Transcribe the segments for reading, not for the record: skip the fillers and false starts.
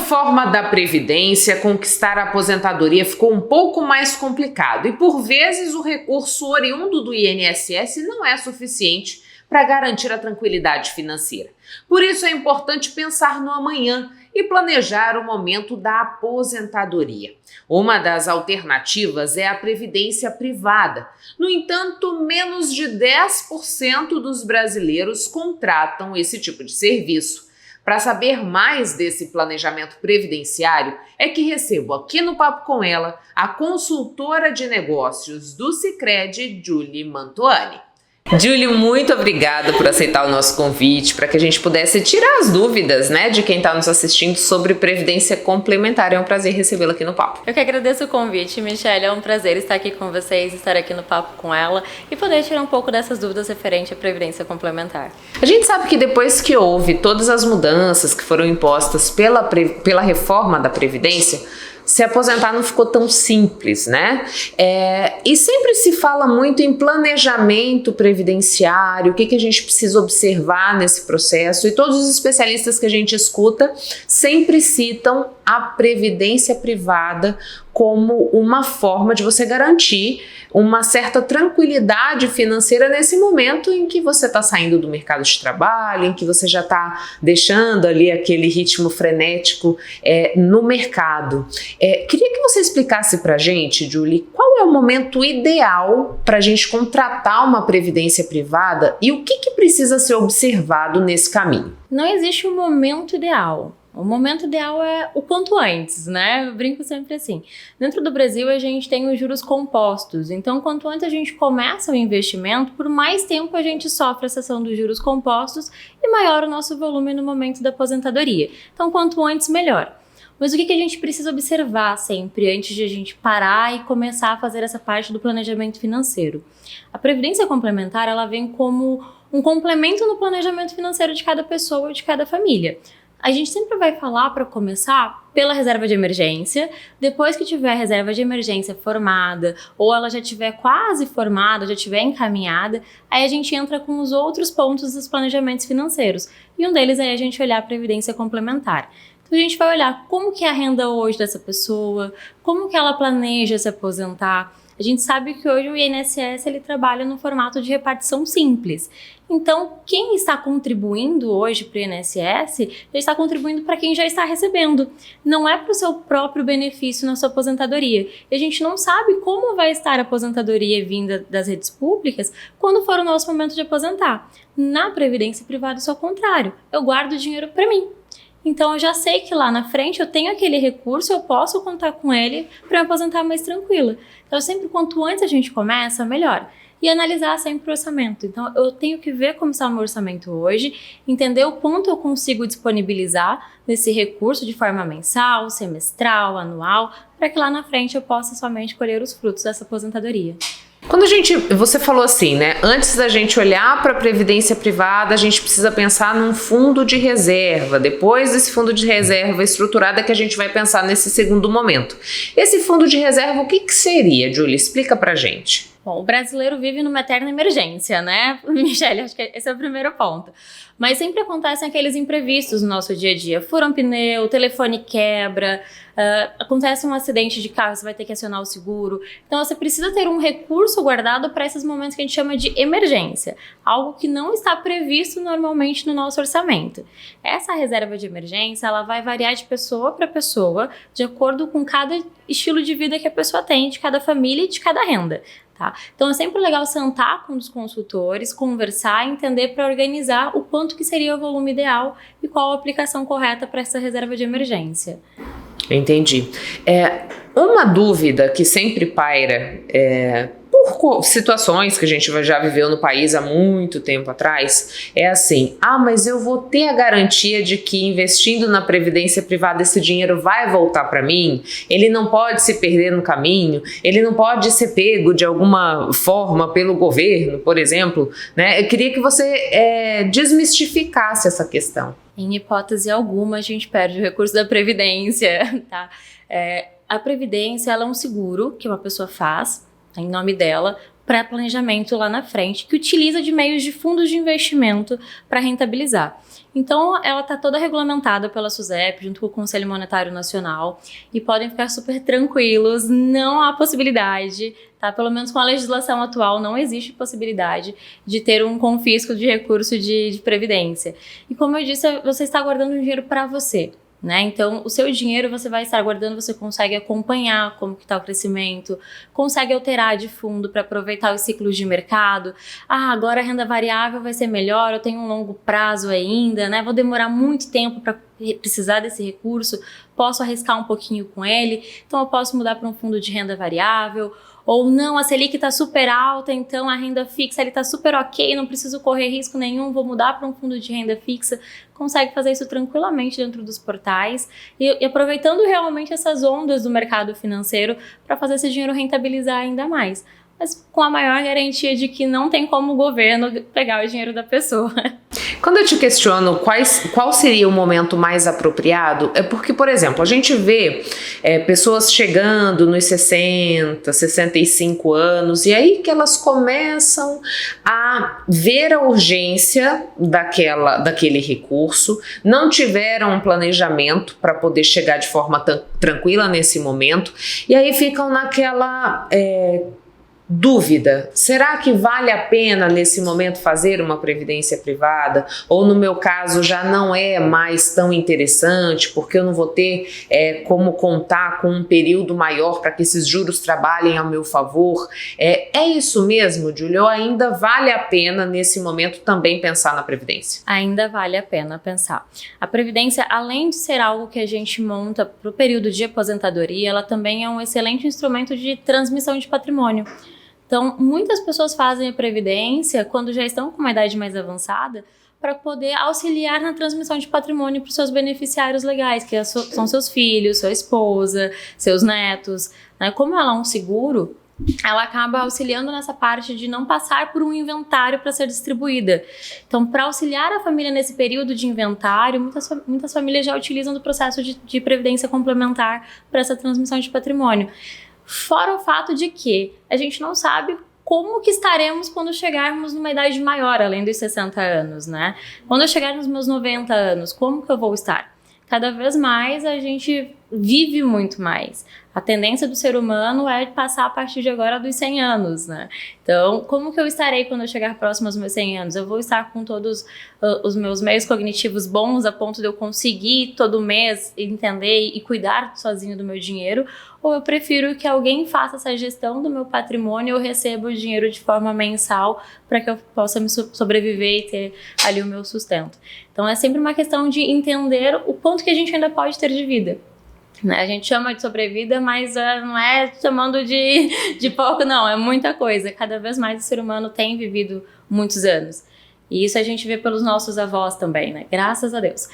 reforma da Previdência, conquistar a aposentadoria ficou um pouco mais complicado e, por vezes, o recurso oriundo do INSS não é suficiente para garantir a tranquilidade financeira. Por isso é importante pensar no amanhã e planejar o momento da aposentadoria. Uma das alternativas é a previdência privada. No entanto, menos de 10% dos brasileiros contratam esse tipo de serviço. Para saber mais desse planejamento previdenciário, é que recebo aqui no Papo com Ela a consultora de negócios do Sicredi, Julie Mantuani. Julie, muito obrigada por aceitar o nosso convite para que a gente pudesse tirar as dúvidas, de quem está nos assistindo sobre previdência complementar. É um prazer recebê-la aqui no Papo. Eu que agradeço o convite, Michelle. É um prazer estar aqui com vocês, estar aqui no Papo com Ela e poder tirar um pouco dessas dúvidas referente à previdência complementar. A gente sabe que depois que houve todas as mudanças que foram impostas pela reforma da Previdência, se aposentar não ficou tão simples, E sempre se fala muito em planejamento previdenciário, o que a gente precisa observar nesse processo, e todos os especialistas que a gente escuta sempre citam a previdência privada como uma forma de você garantir uma certa tranquilidade financeira nesse momento em que você está saindo do mercado de trabalho, em que você já está deixando ali aquele ritmo frenético no mercado. Queria que você explicasse para a gente, Julie, qual é o momento ideal para a gente contratar uma previdência privada e o que precisa ser observado nesse caminho? Não existe um momento ideal. O momento ideal é o quanto antes, Eu brinco sempre assim. Dentro do Brasil, a gente tem os juros compostos. Então, quanto antes a gente começa o investimento, por mais tempo a gente sofre a cessão dos juros compostos e maior o nosso volume no momento da aposentadoria. Então, quanto antes, melhor. Mas o que a gente precisa observar sempre antes de a gente parar e começar a fazer essa parte do planejamento financeiro? A previdência complementar, ela vem como um complemento no planejamento financeiro de cada pessoa e de cada família. A gente sempre vai falar, para começar, pela reserva de emergência. Depois que tiver a reserva de emergência formada, ou ela já estiver quase formada, já estiver encaminhada, aí a gente entra com os outros pontos dos planejamentos financeiros. E um deles é a gente olhar a previdência complementar. Então a gente vai olhar como que é a renda hoje dessa pessoa, como que ela planeja se aposentar. A gente sabe que hoje o INSS ele trabalha no formato de repartição simples. Então, quem está contribuindo hoje para o INSS, ele está contribuindo para quem já está recebendo. Não é para o seu próprio benefício na sua aposentadoria. E a gente não sabe como vai estar a aposentadoria vinda das redes públicas quando for o nosso momento de aposentar. Na previdência privada, isso é o contrário. Eu guardo dinheiro para mim. Então, eu já sei que lá na frente eu tenho aquele recurso, eu posso contar com ele para me aposentar mais tranquila. Então, sempre quanto antes a gente começa, melhor. E analisar sempre o orçamento. Então, eu tenho que ver como está o meu orçamento hoje, entender o quanto eu consigo disponibilizar desse recurso de forma mensal, semestral, anual, para que lá na frente eu possa somente colher os frutos dessa aposentadoria. Quando você falou assim, antes da gente olhar para a previdência privada, a gente precisa pensar num fundo de reserva. Depois desse fundo de reserva estruturado é que a gente vai pensar nesse segundo momento. Esse fundo de reserva, o que seria, Julie? Explica pra gente. Bom, o brasileiro vive numa eterna emergência, Michelle? Acho que esse é o primeiro ponto. Mas sempre acontecem aqueles imprevistos no nosso dia a dia. Fura um pneu, o telefone quebra, acontece um acidente de carro, você vai ter que acionar o seguro. Então, você precisa ter um recurso guardado para esses momentos que a gente chama de emergência. Algo que não está previsto normalmente no nosso orçamento. Essa reserva de emergência, ela vai variar de pessoa para pessoa, de acordo com cada estilo de vida que a pessoa tem, de cada família e de cada renda. Então é sempre legal sentar com os consultores, conversar, entender para organizar o quanto que seria o volume ideal e qual a aplicação correta para essa reserva de emergência. Entendi. Uma dúvida que sempre paira por situações que a gente já viveu no país há muito tempo atrás, é assim, mas eu vou ter a garantia de que investindo na previdência privada esse dinheiro vai voltar para mim? Ele não pode se perder no caminho? Ele não pode ser pego de alguma forma pelo governo, por exemplo? Eu queria que você desmistificasse essa questão. Em hipótese alguma, a gente perde o recurso da previdência, A previdência, ela é um seguro que uma pessoa faz em nome dela, pré-planejamento lá na frente, que utiliza de meios de fundos de investimento para rentabilizar. Então, ela está toda regulamentada pela SUSEP, junto com o Conselho Monetário Nacional, e podem ficar super tranquilos, não há possibilidade, tá? Pelo menos com a legislação atual, não existe possibilidade de ter um confisco de recurso de previdência. E como eu disse, você está guardando um dinheiro para você. Né? Então, o seu dinheiro você vai estar guardando, você consegue acompanhar como que está o crescimento, consegue alterar de fundo para aproveitar os ciclos de mercado. Agora a renda variável vai ser melhor, eu tenho um longo prazo ainda, né? Vou demorar muito tempo para precisar desse recurso, posso arriscar um pouquinho com ele, então eu posso mudar para um fundo de renda variável. Ou não, a Selic está super alta, então a renda fixa está super ok, não preciso correr risco nenhum, vou mudar para um fundo de renda fixa. Consegue fazer isso tranquilamente dentro dos portais e aproveitando realmente essas ondas do mercado financeiro para fazer esse dinheiro rentabilizar ainda mais. Mas com a maior garantia de que não tem como o governo pegar o dinheiro da pessoa. Quando eu te questiono qual seria o momento mais apropriado, é porque, por exemplo, a gente vê pessoas chegando nos 60, 65 anos, e aí que elas começam a ver a urgência daquele recurso, não tiveram um planejamento para poder chegar de forma tranquila nesse momento, e aí ficam naquela dúvida, será que vale a pena nesse momento fazer uma previdência privada? Ou no meu caso já não é mais tão interessante porque eu não vou ter como contar com um período maior para que esses juros trabalhem ao meu favor? É isso mesmo, Júlia? Ou ainda vale a pena nesse momento também pensar na previdência? Ainda vale a pena pensar. A previdência, além de ser algo que a gente monta para o período de aposentadoria, ela também é um excelente instrumento de transmissão de patrimônio. Então, muitas pessoas fazem a previdência quando já estão com uma idade mais avançada para poder auxiliar na transmissão de patrimônio para os seus beneficiários legais, que são seus filhos, sua esposa, seus netos. Né? Como ela é um seguro, ela acaba auxiliando nessa parte de não passar por um inventário para ser distribuída. Então, para auxiliar a família nesse período de inventário, muitas famílias já utilizam do processo de previdência complementar para essa transmissão de patrimônio. Fora o fato de que a gente não sabe como que estaremos quando chegarmos numa idade maior, além dos 60 anos, né? Quando eu chegar nos meus 90 anos, como que eu vou estar? Cada vez mais a gente vive muito mais. A tendência do ser humano é passar a partir de agora dos 100 anos, né? Então, como que eu estarei quando eu chegar próximo aos meus 100 anos? Eu vou estar com todos os meus meios cognitivos bons a ponto de eu conseguir todo mês entender e cuidar sozinho do meu dinheiro? Ou eu prefiro que alguém faça essa gestão do meu patrimônio e eu receba o dinheiro de forma mensal para que eu possa me sobreviver e ter ali o meu sustento? Então, é sempre uma questão de entender o quanto que a gente ainda pode ter de vida. A gente chama de sobrevida, mas não é chamando de pouco, não, é muita coisa. Cada vez mais o ser humano tem vivido muitos anos. E isso a gente vê pelos nossos avós também, né? Graças a Deus.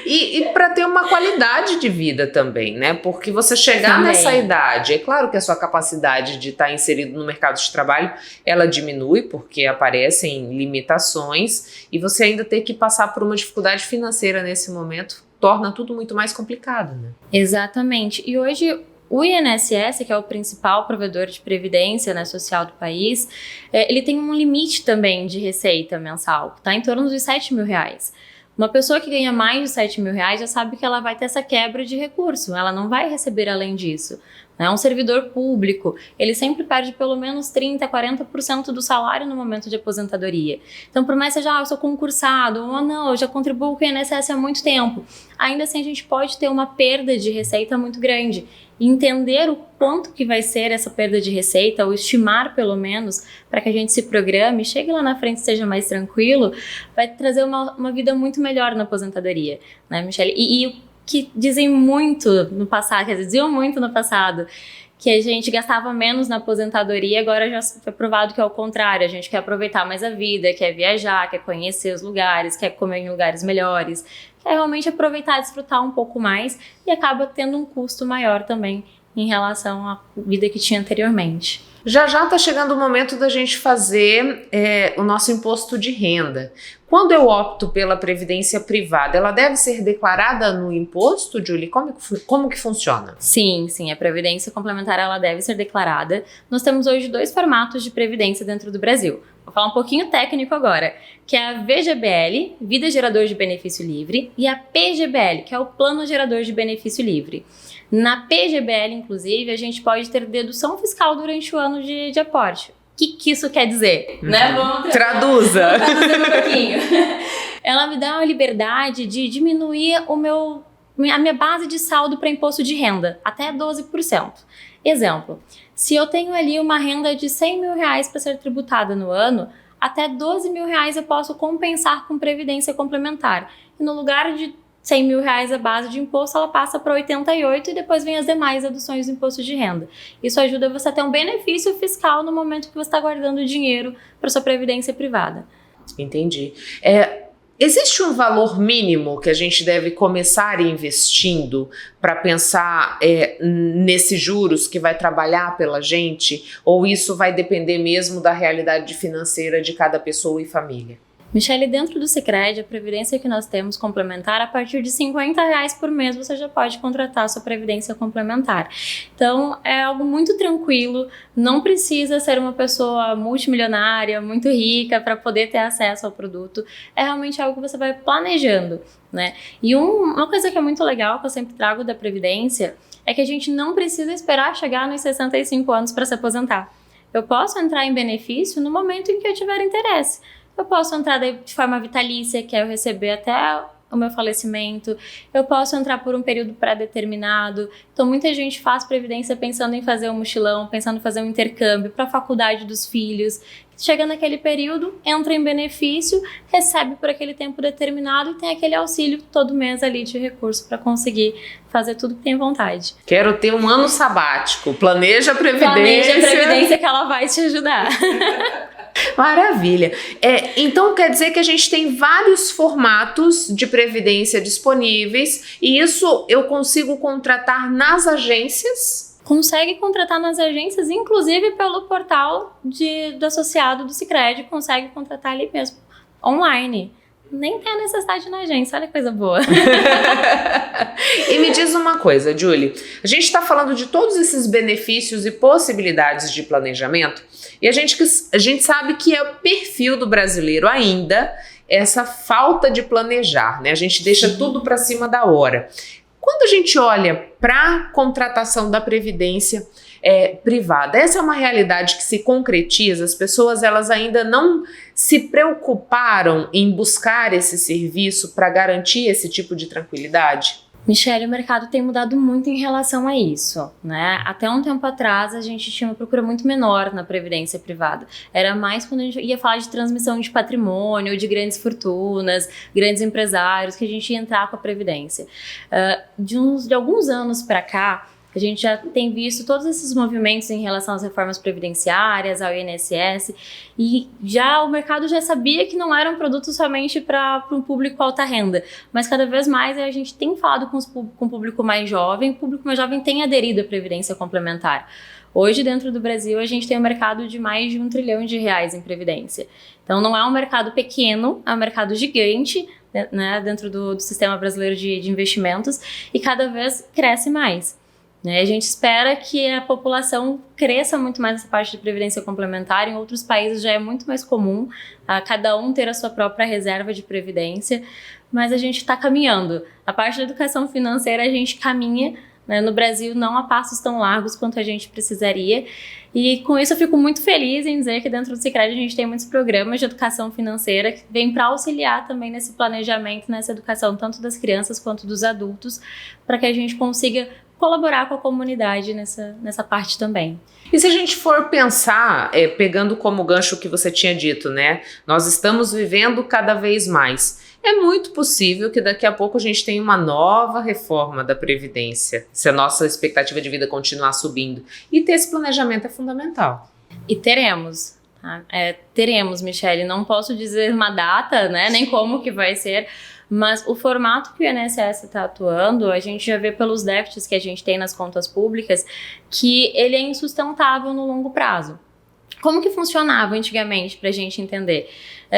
E para ter uma qualidade de vida também, né? Porque você chegar também nessa idade, é claro que a sua capacidade de estar inserido no mercado de trabalho, ela diminui porque aparecem limitações e você ainda ter que passar por uma dificuldade financeira nesse momento torna tudo muito mais complicado, né? Exatamente. E hoje o INSS, que é o principal provedor de previdência, né, social do país, ele tem um limite também de receita mensal, que está em torno dos R$7.000. Uma pessoa que ganha mais de R$7.000 já sabe que ela vai ter essa quebra de recurso, ela não vai receber além disso. Um servidor público, ele sempre perde pelo menos 30%, 40% do salário no momento de aposentadoria. Então, por mais que seja, eu sou concursado, ou não, eu já contribuo com o INSS há muito tempo, ainda assim a gente pode ter uma perda de receita muito grande. E entender o quanto que vai ser essa perda de receita, ou estimar pelo menos, para que a gente se programe, chegue lá na frente e seja mais tranquilo, vai trazer uma vida muito melhor na aposentadoria, né, Michele? E que dizem muito no passado, quer dizer, diziam muito no passado, que a gente gastava menos na aposentadoria, agora já foi provado que é o contrário, a gente quer aproveitar mais a vida, quer viajar, quer conhecer os lugares, quer comer em lugares melhores, quer realmente aproveitar e desfrutar um pouco mais e acaba tendo um custo maior também em relação à vida que tinha anteriormente. Já está chegando o momento da gente fazer o nosso imposto de renda. Quando eu opto pela previdência privada, ela deve ser declarada no imposto, Julie? Como que funciona? Sim, a previdência complementar ela deve ser declarada. Nós temos hoje 2 formatos de previdência dentro do Brasil. Vou falar um pouquinho técnico agora, que é a VGBL, Vida Gerador de Benefício Livre, e a PGBL, que é o Plano Gerador de Benefício Livre. Na PGBL, inclusive, a gente pode ter dedução fiscal durante o ano de aporte. O que isso quer dizer? Né? Traduza! Vamos traduzir um pouquinho. Ela me dá a liberdade de diminuir a minha base de saldo para imposto de renda, até 12%. Exemplo, se eu tenho ali uma renda de R$100 mil para ser tributada no ano, até R$12 mil eu posso compensar com previdência complementar. E no lugar de R$100 mil a base de imposto, ela passa para 88 e depois vem as demais deduções do imposto de renda. Isso ajuda você a ter um benefício fiscal no momento que você está guardando dinheiro para sua previdência privada. Entendi. Existe um valor mínimo que a gente deve começar investindo para pensar nesses juros que vai trabalhar pela gente? Ou isso vai depender mesmo da realidade financeira de cada pessoa e família? Michele, dentro do Sicredi, a previdência que nós temos complementar, a partir de R$50 por mês você já pode contratar a sua previdência complementar. Então, é algo muito tranquilo, não precisa ser uma pessoa multimilionária, muito rica para poder ter acesso ao produto. É realmente algo que você vai planejando, né? E uma coisa que é muito legal, que eu sempre trago da previdência, é que a gente não precisa esperar chegar nos 65 anos para se aposentar. Eu posso entrar em benefício no momento em que eu tiver interesse. Eu posso entrar de forma vitalícia, que é eu receber até o meu falecimento. Eu posso entrar por um período pré-determinado. Então, muita gente faz previdência pensando em fazer um mochilão, pensando em fazer um intercâmbio para a faculdade dos filhos. Chega naquele período, entra em benefício, recebe por aquele tempo determinado e tem aquele auxílio todo mês ali de recurso para conseguir fazer tudo que tem vontade. Quero ter um ano sabático. Planeja a previdência. Planeja a previdência que ela vai te ajudar. Maravilha. Então quer dizer que a gente tem vários formatos de previdência disponíveis e isso eu consigo contratar nas agências? Consegue contratar nas agências, inclusive pelo portal do associado do Sicredi, consegue contratar ali mesmo, online. Nem tem a necessidade na agência, olha que coisa boa. E me diz uma coisa, Julie, a gente está falando de todos esses benefícios e possibilidades de planejamento e a gente sabe que é o perfil do brasileiro ainda essa falta de planejar, né? A gente deixa tudo para cima da hora. Quando a gente olha para a contratação da previdência privada, essa é uma realidade que se concretiza, as pessoas elas ainda não se preocuparam em buscar esse serviço para garantir esse tipo de tranquilidade? Michele, o mercado tem mudado muito em relação a isso, né? Até um tempo atrás a gente tinha uma procura muito menor na previdência privada. Era mais quando a gente ia falar de transmissão de patrimônio, de grandes fortunas, grandes empresários, que a gente ia entrar com a previdência. De alguns anos para cá, a gente já tem visto todos esses movimentos em relação às reformas previdenciárias, ao INSS, e o mercado já sabia que não era um produto somente para um público alta renda, mas cada vez mais a gente tem falado com o público mais jovem, o público mais jovem tem aderido à previdência complementar. Hoje, dentro do Brasil, a gente tem um mercado de mais de R$1 trilhão em previdência. Então, não é um mercado pequeno, é um mercado gigante, né, dentro do sistema brasileiro de investimentos, e cada vez cresce mais. A gente espera que a população cresça muito mais nessa parte de previdência complementar. Em outros países já é muito mais comum cada um ter a sua própria reserva de previdência, mas a gente está caminhando. A parte da educação financeira a gente caminha, né, no Brasil não a passos tão largos quanto a gente precisaria. E com isso eu fico muito feliz em dizer que dentro do Sicredi a gente tem muitos programas de educação financeira que vêm para auxiliar também nesse planejamento, nessa educação tanto das crianças quanto dos adultos, para que a gente consiga colaborar com a comunidade nessa parte também. E se a gente for pensar, pegando como gancho o que você tinha dito, né? Nós estamos vivendo cada vez mais. É muito possível que daqui a pouco a gente tenha uma nova reforma da Previdência, se a nossa expectativa de vida continuar subindo. E ter esse planejamento é fundamental. E teremos. Teremos, Michele. Não posso dizer uma data, né? Nem como que vai ser. Mas o formato que o INSS está atuando, a gente já vê pelos déficits que a gente tem nas contas públicas que ele é insustentável no longo prazo. Como que funcionava antigamente, pra gente entender?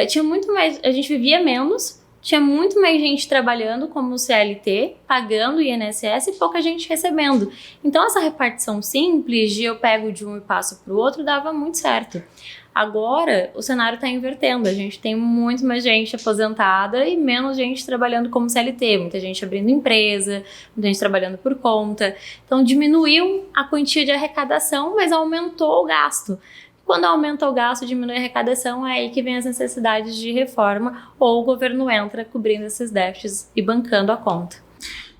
Tinha muito mais, a gente vivia menos, tinha muito mais gente trabalhando como CLT, pagando INSS e pouca gente recebendo. Então essa repartição simples de eu pego de um e passo para o outro dava muito certo. Agora o cenário está invertendo, a gente tem muito mais gente aposentada e menos gente trabalhando como CLT, muita gente abrindo empresa, muita gente trabalhando por conta. Então diminuiu a quantia de arrecadação, mas aumentou o gasto. Quando aumenta o gasto, diminui a arrecadação, é aí que vem as necessidades de reforma ou o governo entra cobrindo esses déficits e bancando a conta.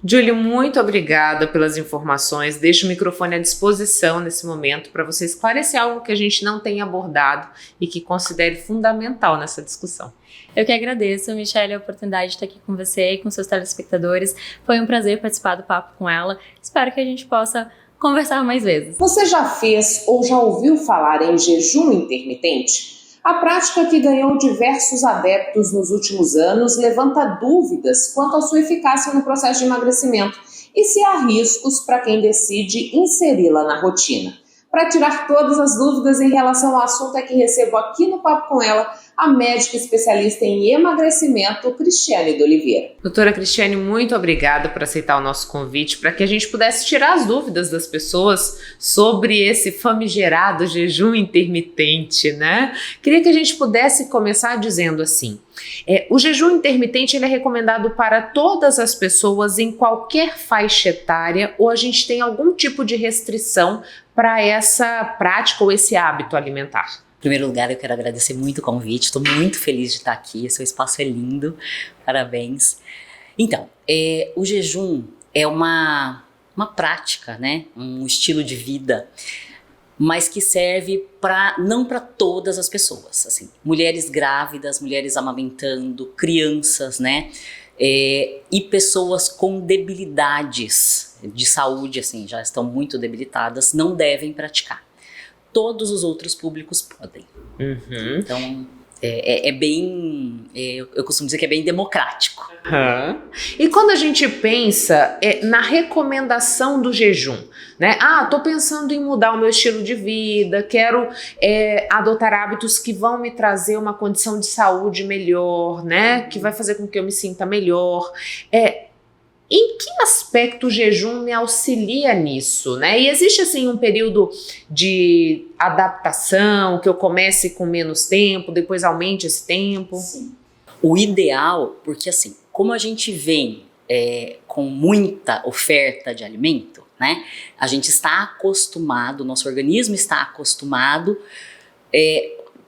Júlio, muito obrigada pelas informações. Deixo o microfone à disposição nesse momento para você esclarecer algo que a gente não tem abordado e que considere fundamental nessa discussão. Eu que agradeço, Michelle, a oportunidade de estar aqui com você e com seus telespectadores. Foi um prazer participar do papo com ela. Espero que a gente possa conversar mais vezes. Você já fez ou já ouviu falar em jejum intermitente? A prática, que ganhou diversos adeptos nos últimos anos, levanta dúvidas quanto à sua eficácia no processo de emagrecimento e se há riscos para quem decide inseri-la na rotina. Para tirar todas as dúvidas em relação ao assunto, é que recebo aqui no Papo com ela a médica especialista em emagrecimento, Cristiane de Oliveira. Doutora Cristiane, muito obrigada por aceitar o nosso convite para que a gente pudesse tirar as dúvidas das pessoas sobre esse famigerado jejum intermitente, né? Queria que a gente pudesse começar dizendo assim, o jejum intermitente ele é recomendado para todas as pessoas em qualquer faixa etária ou a gente tem algum tipo de restrição para essa prática ou esse hábito alimentar? Em primeiro lugar, eu quero agradecer muito o convite, estou muito feliz de estar aqui, seu espaço é lindo, parabéns. Então, o jejum é uma prática, né? Um estilo de vida, mas que serve não para todas as pessoas, assim, mulheres grávidas, mulheres amamentando, crianças, né? E pessoas com debilidades de saúde, assim, já estão muito debilitadas, não devem praticar. Todos os outros públicos podem. Uhum. Então, eu costumo dizer que é bem democrático. Uhum. E quando a gente pensa na recomendação do jejum, né? Tô pensando em mudar o meu estilo de vida, quero adotar hábitos que vão me trazer uma condição de saúde melhor, né? Que vai fazer com que eu me sinta melhor. Em que aspecto o jejum me auxilia nisso, né? E existe assim um período de adaptação, que eu comece com menos tempo, depois aumente esse tempo? Sim. O ideal, porque assim, como a gente vem com muita oferta de alimento, né? A gente está acostumado, nosso organismo está acostumado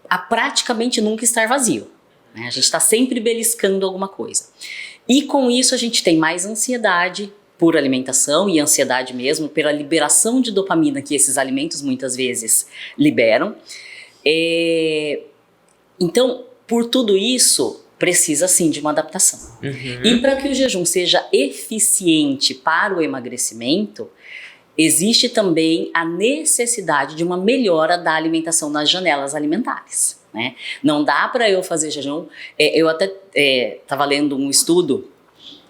a praticamente nunca estar vazio, né? A gente está sempre beliscando alguma coisa. E com isso a gente tem mais ansiedade por alimentação e ansiedade mesmo pela liberação de dopamina que esses alimentos muitas vezes liberam. Então, por tudo isso, precisa sim de uma adaptação. Uhum. E para que o jejum seja eficiente para o emagrecimento, existe também a necessidade de uma melhora da alimentação nas janelas alimentares, né? Não dá para eu fazer jejum. Eu até estava lendo um estudo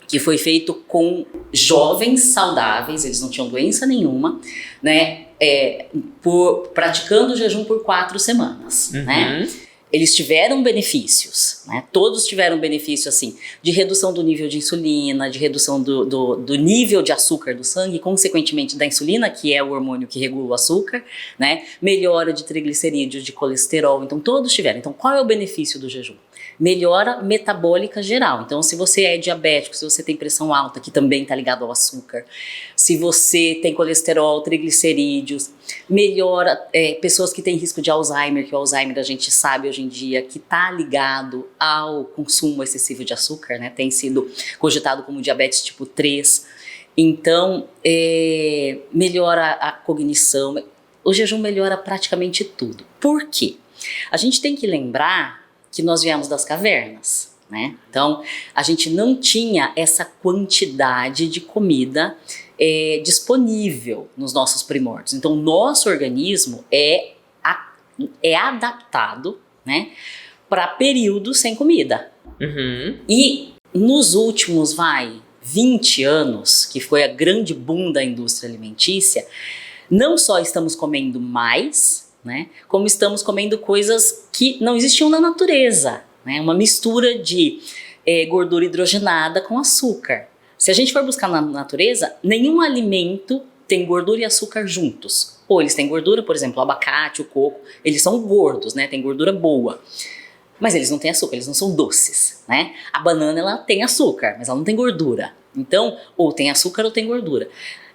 que foi feito com jovens saudáveis, eles não tinham doença nenhuma, né? Praticando jejum por 4 semanas, uhum. né? Eles tiveram benefícios, né? Todos tiveram benefício assim, de redução do nível de insulina, de redução do nível de açúcar do sangue, consequentemente da insulina, que é o hormônio que regula o açúcar, né? Melhora de triglicerídeos, de colesterol, então todos tiveram. Então qual é o benefício do jejum? Melhora metabólica geral. Então se você é diabético, se você tem pressão alta, que também está ligado ao açúcar, se você tem colesterol, triglicerídeos, melhora pessoas que têm risco de Alzheimer, que o Alzheimer a gente sabe hoje em dia que está ligado ao consumo excessivo de açúcar, né? Tem sido cogitado como diabetes tipo 3. Então, melhora a cognição. O jejum melhora praticamente tudo. Por quê? A gente tem que lembrar que nós viemos das cavernas, né? Então, a gente não tinha essa quantidade de comida disponível nos nossos primórdios. Então, o nosso organismo é adaptado, né, para períodos sem comida. Uhum. E nos últimos, 20 anos, que foi a grande boom da indústria alimentícia, não só estamos comendo mais, né? Como estamos comendo coisas que não existiam na natureza, né? Uma mistura de gordura hidrogenada com açúcar. Se a gente for buscar na natureza, nenhum alimento tem gordura e açúcar juntos. Ou eles têm gordura, por exemplo, o abacate, o coco, eles são gordos, né? Tem gordura boa. Mas eles não têm açúcar, eles não são doces, né? A banana, ela tem açúcar, mas ela não tem gordura. Então, ou tem açúcar ou tem gordura.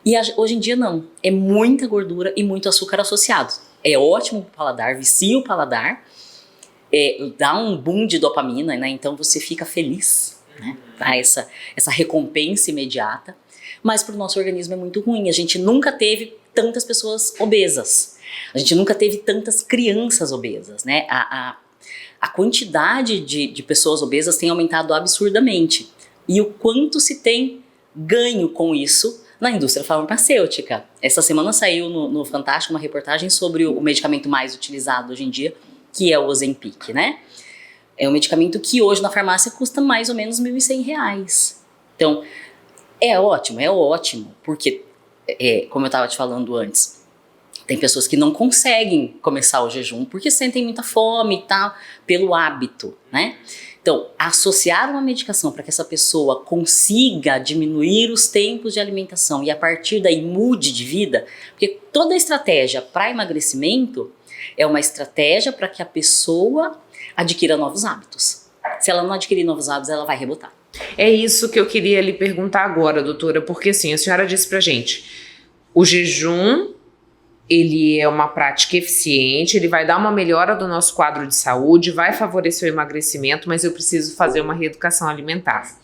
E hoje em dia não, é muita gordura e muito açúcar associado. É ótimo pro paladar, vicia o paladar, dá um boom de dopamina, né? Então você fica feliz, né? Dá essa recompensa imediata. Mas para o nosso organismo é muito ruim. A gente nunca teve tantas pessoas obesas. A gente nunca teve tantas crianças obesas, né? A quantidade de pessoas obesas tem aumentado absurdamente. E o quanto se tem ganho com isso na indústria farmacêutica. Essa semana saiu no Fantástico uma reportagem sobre o medicamento mais utilizado hoje em dia, que é o Ozempic, né? É um medicamento que hoje na farmácia custa mais ou menos R$1.100. Então, é ótimo, porque, como eu estava te falando antes, tem pessoas que não conseguem começar o jejum porque sentem muita fome e tal, pelo hábito, né? Então, associar uma medicação para que essa pessoa consiga diminuir os tempos de alimentação e a partir daí mude de vida, porque toda estratégia para emagrecimento é uma estratégia para que a pessoa adquira novos hábitos. Se ela não adquirir novos hábitos, ela vai rebotar. É isso que eu queria lhe perguntar agora, doutora, porque assim, a senhora disse pra gente, o jejum, ele é uma prática eficiente, ele vai dar uma melhora do nosso quadro de saúde, vai favorecer o emagrecimento, mas eu preciso fazer uma reeducação alimentar.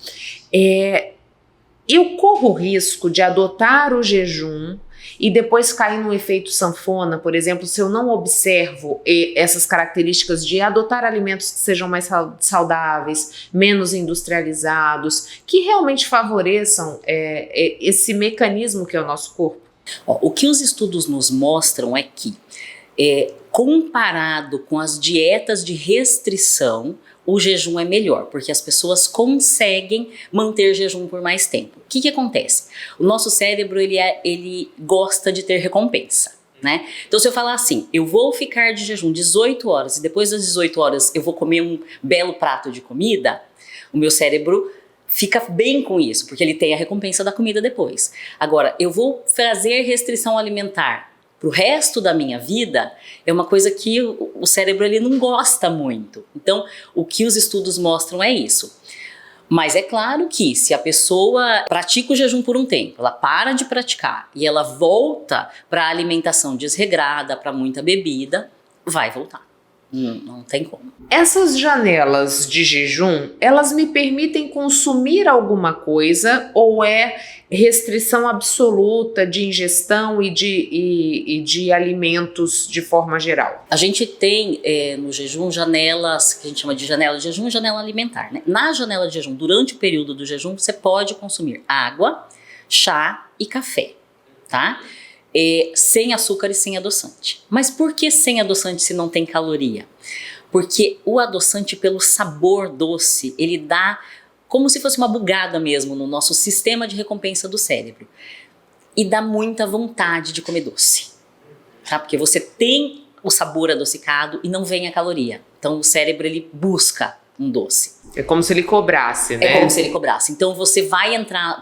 Eu corro o risco de adotar o jejum e depois cair no efeito sanfona, por exemplo, se eu não observo essas características de adotar alimentos que sejam mais saudáveis, menos industrializados, que realmente favoreçam esse mecanismo que é o nosso corpo. O que os estudos nos mostram é que, comparado com as dietas de restrição, o jejum é melhor, porque as pessoas conseguem manter jejum por mais tempo. O que acontece? O nosso cérebro, ele gosta de ter recompensa, né? Então, se eu falar assim, eu vou ficar de jejum 18 horas e depois das 18 horas eu vou comer um belo prato de comida, o meu cérebro fica bem com isso, porque ele tem a recompensa da comida depois. Agora, eu vou fazer restrição alimentar pro resto da minha vida, é uma coisa que o cérebro ele não gosta muito. Então, o que os estudos mostram é isso. Mas é claro que se a pessoa pratica o jejum por um tempo, ela para de praticar e ela volta para a alimentação desregrada, para muita bebida, vai voltar. Não tem como. Essas janelas de jejum, elas me permitem consumir alguma coisa ou é restrição absoluta de ingestão e de alimentos de forma geral? A gente tem no jejum janelas, que a gente chama de janela de jejum e janela alimentar, né? Na janela de jejum, durante o período do jejum, você pode consumir água, chá e café, tá? Sem açúcar e sem adoçante. Mas por que sem adoçante se não tem caloria? Porque o adoçante, pelo sabor doce, ele dá como se fosse uma bugada mesmo no nosso sistema de recompensa do cérebro. E dá muita vontade de comer doce, tá? Porque você tem o sabor adocicado e não vem a caloria. Então o cérebro, ele busca um doce. É como se ele cobrasse, né? É como se ele cobrasse. Então você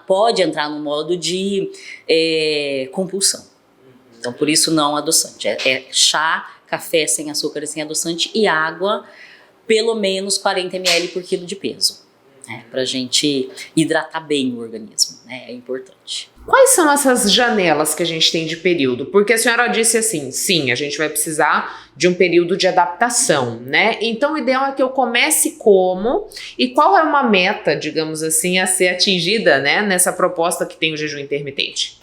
pode entrar no modo de compulsão. Então, por isso não adoçante. É chá, café sem açúcar e sem adoçante e água, pelo menos 40 ml por quilo de peso. Pra gente hidratar bem o organismo, né? É importante. Quais são essas janelas que a gente tem de período? Porque a senhora disse assim, sim, a gente vai precisar de um período de adaptação, né? Então o ideal é que eu comece como e qual é uma meta, digamos assim, a ser atingida, né? Nessa proposta que tem o jejum intermitente.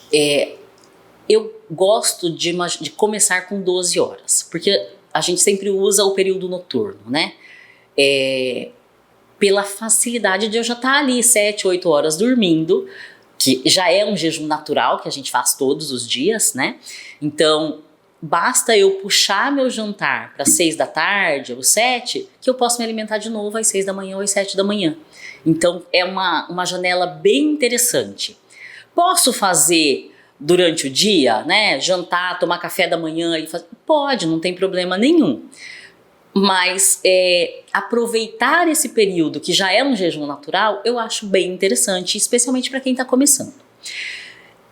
Eu gosto de começar com 12 horas, porque a gente sempre usa o período noturno, né? Pela facilidade de eu já estar ali 7, 8 horas dormindo, que já é um jejum natural que a gente faz todos os dias, né? Então, basta eu puxar meu jantar para 6 da tarde ou 7, que eu posso me alimentar de novo às 6 da manhã ou às 7 da manhã. Então, é uma janela bem interessante. Posso fazer durante o dia, né? Jantar, tomar café da manhã e fazer. Pode, não tem problema nenhum. Mas aproveitar esse período que já é um jejum natural, eu acho bem interessante, especialmente para quem está começando.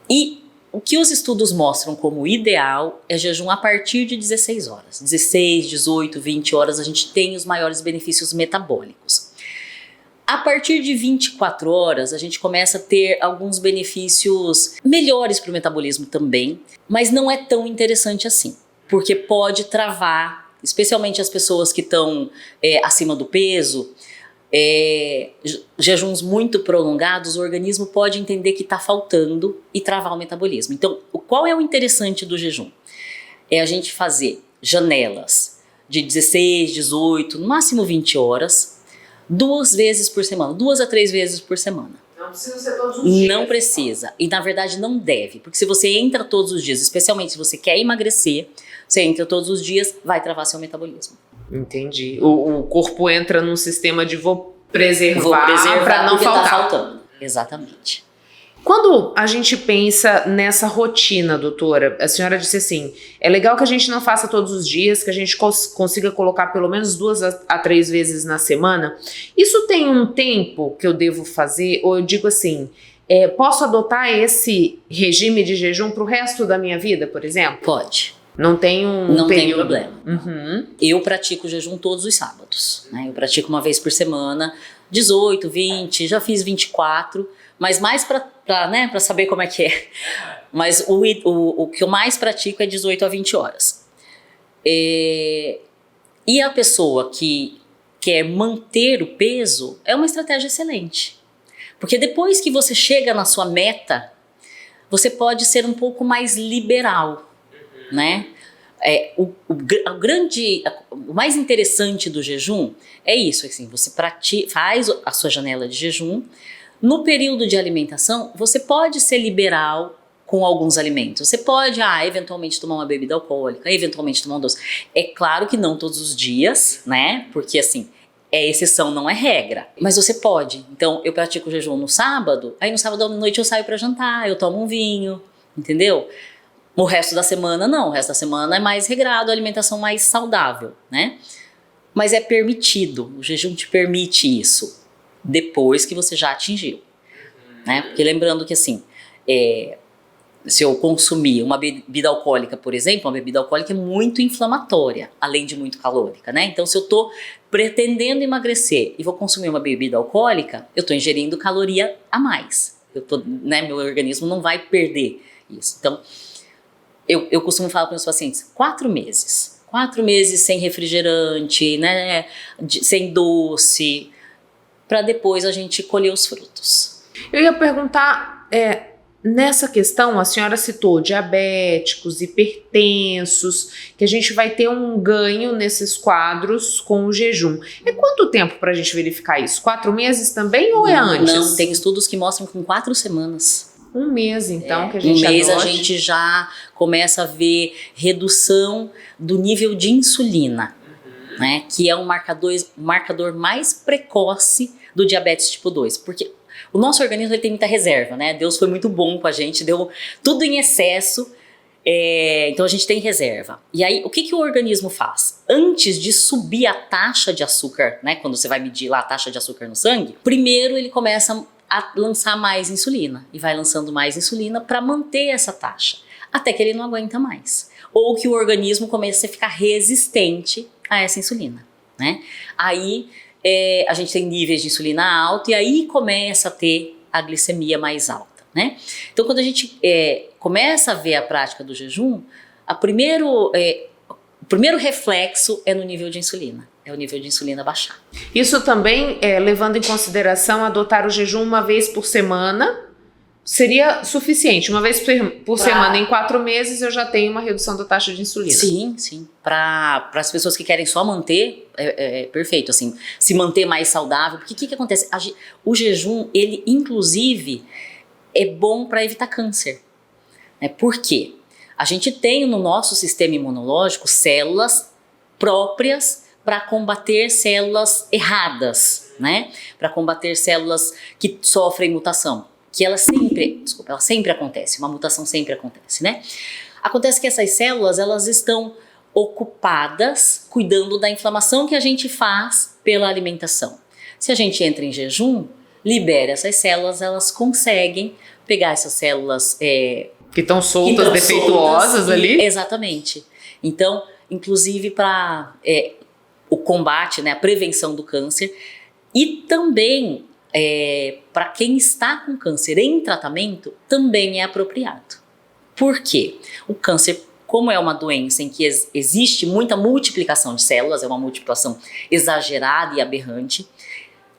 E o que os estudos mostram como ideal é jejum a partir de 16 horas. 16, 18, 20 horas a gente tem os maiores benefícios metabólicos. A partir de 24 horas, a gente começa a ter alguns benefícios melhores para o metabolismo também, mas não é tão interessante assim, porque pode travar, especialmente as pessoas que estão acima do peso, jejuns muito prolongados, o organismo pode entender que está faltando e travar o metabolismo. Então, qual é o interessante do jejum? É a gente fazer janelas de 16, 18, no máximo 20 horas, 2 vezes por semana, 2 a 3 vezes por semana. Não precisa ser todos os dias. Não precisa. E na verdade não deve. Porque se você entra todos os dias, especialmente se você quer emagrecer, você entra todos os dias, vai travar seu metabolismo. Entendi. O corpo entra num sistema de vou preservar para não faltar. Tá faltando. Exatamente. Quando a gente pensa nessa rotina, doutora, a senhora disse assim, é legal que a gente não faça todos os dias, que a gente consiga colocar pelo menos 2 a 3 vezes na semana. Isso tem um tempo que eu devo fazer? Ou eu digo assim, posso adotar esse regime de jejum para o resto da minha vida, por exemplo? Pode. Não tem Não tem problema. Uhum. Eu pratico jejum todos os sábados, né? Eu pratico uma vez por semana, 18, 20, já fiz 24, mas mais para saber como é que é. Mas o que eu mais pratico é 18 a 20 horas. E a pessoa que quer manter o peso é uma estratégia excelente. Porque depois que você chega na sua meta, você pode ser um pouco mais liberal, né? O mais interessante do jejum é isso, assim, você faz a sua janela de jejum. No período de alimentação, você pode ser liberal com alguns alimentos. Você pode, eventualmente tomar uma bebida alcoólica, eventualmente tomar um doce. É claro que não todos os dias, né? Porque assim, é exceção, não é regra. Mas você pode. Então, eu pratico jejum no sábado, aí no sábado à noite eu saio para jantar, eu tomo um vinho, entendeu? O resto da semana não, o resto da semana é mais regrado, a alimentação mais saudável, né? Mas é permitido, o jejum te permite isso, depois que você já atingiu, né? Porque lembrando que assim, se eu consumir uma bebida alcoólica, por exemplo, uma bebida alcoólica é muito inflamatória, além de muito calórica, né? Então se eu tô pretendendo emagrecer e vou consumir uma bebida alcoólica, eu tô ingerindo caloria a mais, meu organismo não vai perder isso. Então, eu costumo falar para os pacientes, 4 meses. 4 meses sem refrigerante, né? Sem doce, para depois a gente colher os frutos. Eu ia perguntar, nessa questão, a senhora citou diabéticos, hipertensos, que a gente vai ter um ganho nesses quadros com o jejum. É quanto tempo para a gente verificar isso? 4 meses também ou é antes? Não, tem estudos que mostram com 4 semanas. 1 mês, então, que a gente Um mês adote. a gente já começa a ver redução do nível de insulina, né? Que é um marcador mais precoce do diabetes tipo 2. Porque o nosso organismo tem muita reserva, né? Deus foi muito bom com a gente, deu tudo em excesso, então a gente tem reserva. E aí, o que o organismo faz? Antes de subir a taxa de açúcar, né? Quando você vai medir lá a taxa de açúcar no sangue, primeiro ele começa a lançar mais insulina e vai lançando mais insulina para manter essa taxa, até que ele não aguenta mais, ou que o organismo comece a ficar resistente a essa insulina, né? Aí a gente tem níveis de insulina alto e aí começa a ter a glicemia mais alta, né? Então quando a gente começa a ver a prática do jejum, o primeiro reflexo é no nível de insulina. É o nível de insulina baixar. Isso também, levando em consideração adotar o jejum uma vez por semana, seria suficiente. Uma vez por semana, em 4 meses, eu já tenho uma redução da taxa de insulina. Sim, sim. Para as pessoas que querem só manter, é perfeito, assim, se manter mais saudável. Porque o que acontece? O jejum, ele inclusive é bom para evitar câncer. Por quê? A gente tem no nosso sistema imunológico células próprias para combater células erradas, né? Para combater células que sofrem mutação. que ela sempre acontece, uma mutação sempre acontece, né? Acontece que essas células, elas estão ocupadas cuidando da inflamação que a gente faz pela alimentação. Se a gente entra em jejum, libera essas células, elas conseguem pegar essas células que estão soltas, defeituosas ali. Exatamente. Então, inclusive para o combate, né, a prevenção do câncer, e também para quem está com câncer em tratamento, também é apropriado. Por quê? O câncer, como é uma doença em que existe muita multiplicação de células, é uma multiplicação exagerada e aberrante,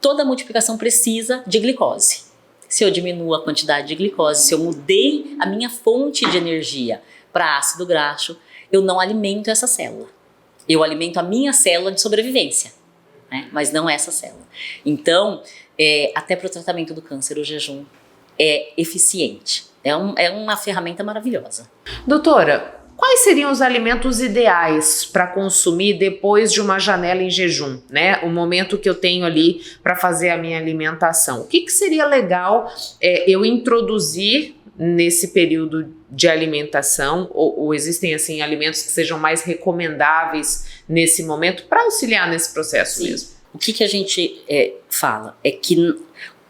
toda multiplicação precisa de glicose. Se eu diminuo a quantidade de glicose, se eu mudei a minha fonte de energia para ácido graxo, eu não alimento essa célula. Eu alimento a minha célula de sobrevivência, né? Mas não essa célula. Então, até para o tratamento do câncer, o jejum é eficiente. É uma ferramenta maravilhosa. Doutora, quais seriam os alimentos ideais para consumir depois de uma janela em jejum, né? O momento que eu tenho ali para fazer a minha alimentação. O que seria legal eu introduzir nesse período de alimentação? Ou existem assim alimentos que sejam mais recomendáveis nesse momento para auxiliar nesse processo mesmo? O que a gente fala é que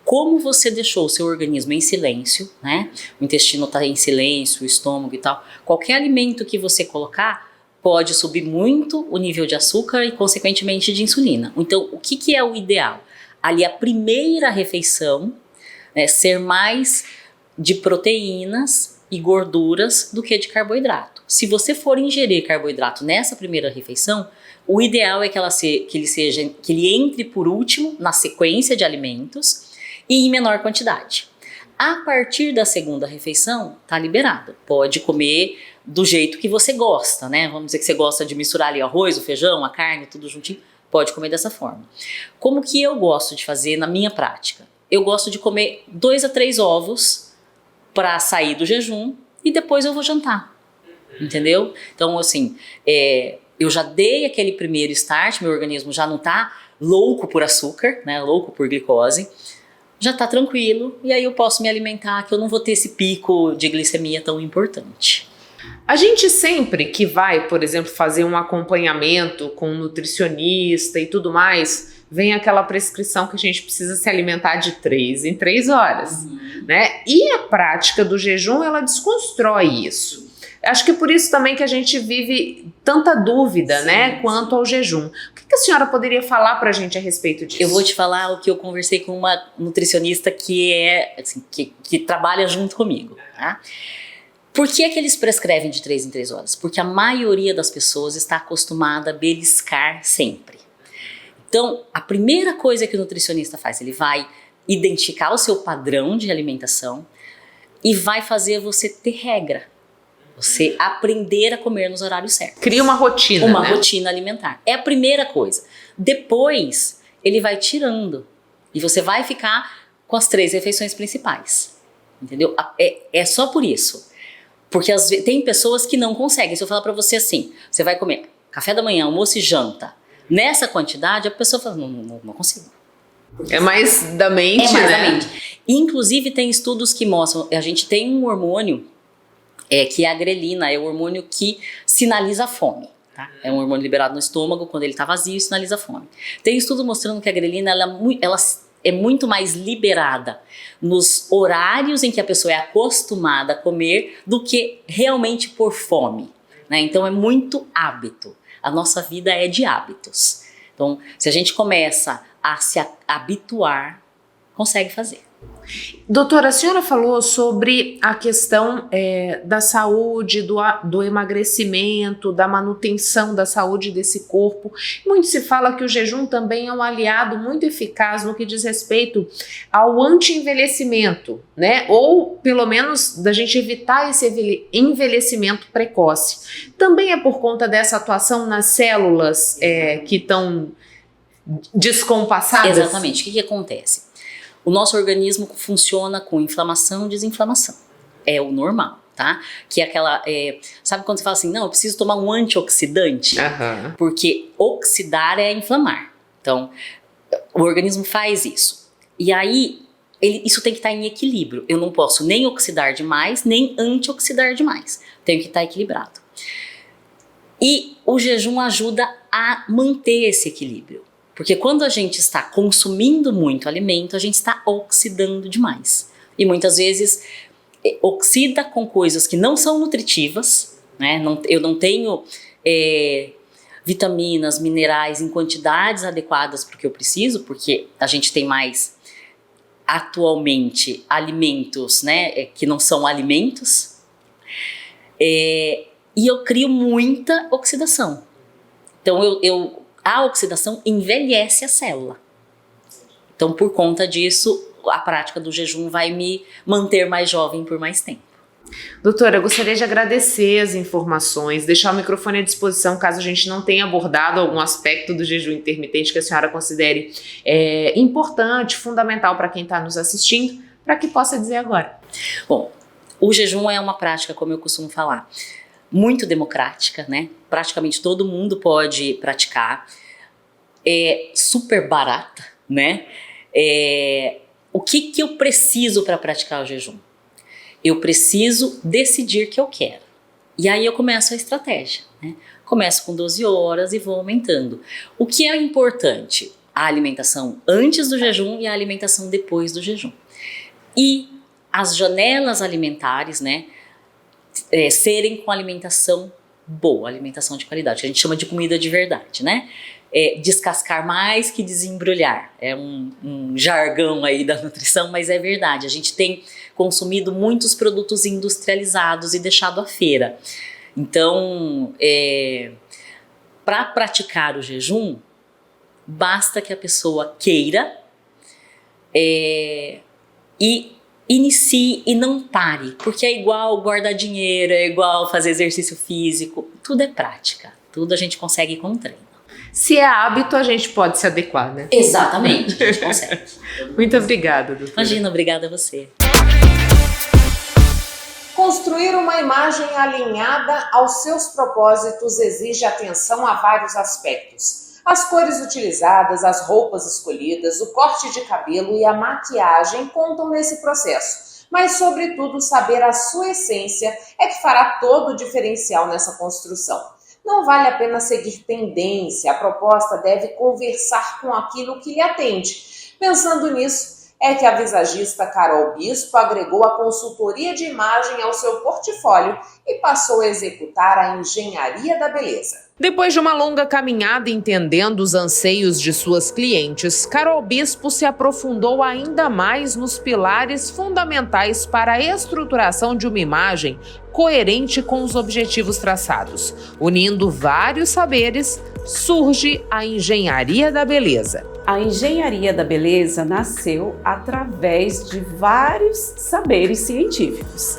como você deixou o seu organismo em silêncio, né? O intestino está em silêncio, o estômago e tal. Qualquer alimento que você colocar pode subir muito o nível de açúcar e, consequentemente, de insulina. Então, o que é o ideal? Ali, a primeira refeição, né, ser mais de proteínas e gorduras do que de carboidrato. Se você for ingerir carboidrato nessa primeira refeição, o ideal é que ele entre por último na sequência de alimentos e em menor quantidade. A partir da segunda refeição, tá liberado. Pode comer do jeito que você gosta, né? Vamos dizer que você gosta de misturar ali o arroz, o feijão, a carne, tudo juntinho. Pode comer dessa forma. Como que eu gosto de fazer na minha prática? Eu gosto de comer 2 a 3 ovos para sair do jejum e depois eu vou jantar. Entendeu? Então, assim, eu já dei aquele primeiro start, meu organismo já não tá louco por açúcar, né? Louco por glicose. Já tá tranquilo, e aí eu posso me alimentar, que eu não vou ter esse pico de glicemia tão importante. A gente sempre que vai, por exemplo, fazer um acompanhamento com um nutricionista e tudo mais, vem aquela prescrição que a gente precisa se alimentar de 3 em 3 horas, né? E a prática do jejum, ela desconstrói isso. Acho que por isso também que a gente vive tanta dúvida, né, quanto ao jejum. O que a senhora poderia falar pra gente a respeito disso? Eu vou te falar o que eu conversei com uma nutricionista que trabalha junto comigo, tá? Por que é que eles prescrevem de 3 em 3 horas? Porque a maioria das pessoas está acostumada a beliscar sempre. Então, a primeira coisa que o nutricionista faz, ele vai identificar o seu padrão de alimentação e vai fazer você ter regra. Você aprender a comer nos horários certos. Cria uma rotina, Uma né? rotina alimentar. É a primeira coisa. Depois, ele vai tirando. E você vai ficar com as 3 refeições principais. Entendeu? É só por isso. Porque tem pessoas que não conseguem. Se eu falar pra você assim, você vai comer café da manhã, almoço e janta, nessa quantidade, a pessoa fala, não consigo. É mais da mente, né? Da mente. Inclusive, tem estudos que mostram, a gente tem um hormônio, que é a grelina, é o hormônio que sinaliza a fome. Tá? É um hormônio liberado no estômago, quando ele está vazio, e sinaliza a fome. Tem estudo mostrando que a grelina ela é muito mais liberada nos horários em que a pessoa é acostumada a comer do que realmente por fome. Né? Então é muito hábito. A nossa vida é de hábitos. Então, se a gente começa a se habituar, consegue fazer. Doutora, a senhora falou sobre a questão da saúde, do emagrecimento, da manutenção da saúde desse corpo. Muito se fala que o jejum também é um aliado muito eficaz no que diz respeito ao anti-envelhecimento, né? Ou, pelo menos, da gente evitar esse envelhecimento precoce. Também é por conta dessa atuação nas células que estão descompassadas? Exatamente. O que acontece? O nosso organismo funciona com inflamação e desinflamação. É o normal, tá? Que é aquela... sabe quando você fala assim, não, eu preciso tomar um antioxidante? Uhum. Porque oxidar é inflamar. Então, o organismo faz isso. E aí, isso tem que estar em equilíbrio. Eu não posso nem oxidar demais, nem antioxidar demais. Tem que estar equilibrado. E o jejum ajuda a manter esse equilíbrio. Porque quando a gente está consumindo muito alimento, a gente está oxidando demais. E muitas vezes oxida com coisas que não são nutritivas, né? Eu não tenho vitaminas, minerais em quantidades adequadas para o que eu preciso, porque a gente tem mais atualmente alimentos, né, que não são alimentos, e eu crio muita oxidação. Então a oxidação envelhece a célula. Então, por conta disso, a prática do jejum vai me manter mais jovem por mais tempo. Doutora, eu gostaria de agradecer as informações, deixar o microfone à disposição caso a gente não tenha abordado algum aspecto do jejum intermitente que a senhora considere importante, fundamental para quem está nos assistindo, para que possa dizer agora. Bom, o jejum é uma prática, como eu costumo falar, muito democrática, né? Praticamente todo mundo pode praticar, é super barata, né? O que eu preciso para praticar o jejum? Eu preciso decidir que eu quero. E aí eu começo a estratégia, né? Começo com 12 horas e vou aumentando. O que é importante? A alimentação antes do jejum e a alimentação depois do jejum. E as janelas alimentares, né? Serem com alimentação boa, alimentação de qualidade, que a gente chama de comida de verdade, né? Descascar mais que desembrulhar. É um jargão aí da nutrição, mas é verdade. A gente tem consumido muitos produtos industrializados e deixado à feira. Então, para praticar o jejum, basta que a pessoa queira e inicie e não pare, porque é igual guardar dinheiro, é igual fazer exercício físico, tudo é prática, tudo a gente consegue com treino. Se é hábito, a gente pode se adequar, né? Exatamente, a gente consegue. Muito obrigada, doutora. Imagina, obrigada a você. Construir uma imagem alinhada aos seus propósitos exige atenção a vários aspectos. As cores utilizadas, as roupas escolhidas, o corte de cabelo e a maquiagem contam nesse processo. Mas, sobretudo, saber a sua essência é que fará todo o diferencial nessa construção. Não vale a pena seguir tendência, a proposta deve conversar com aquilo que lhe atende. Pensando nisso, é que a visagista Carol Bispo agregou a consultoria de imagem ao seu portfólio e passou a executar a engenharia da beleza. Depois de uma longa caminhada entendendo os anseios de suas clientes, Carol Bispo se aprofundou ainda mais nos pilares fundamentais para a estruturação de uma imagem coerente com os objetivos traçados. Unindo vários saberes, surge a engenharia da beleza. A engenharia da beleza nasceu através de vários saberes científicos.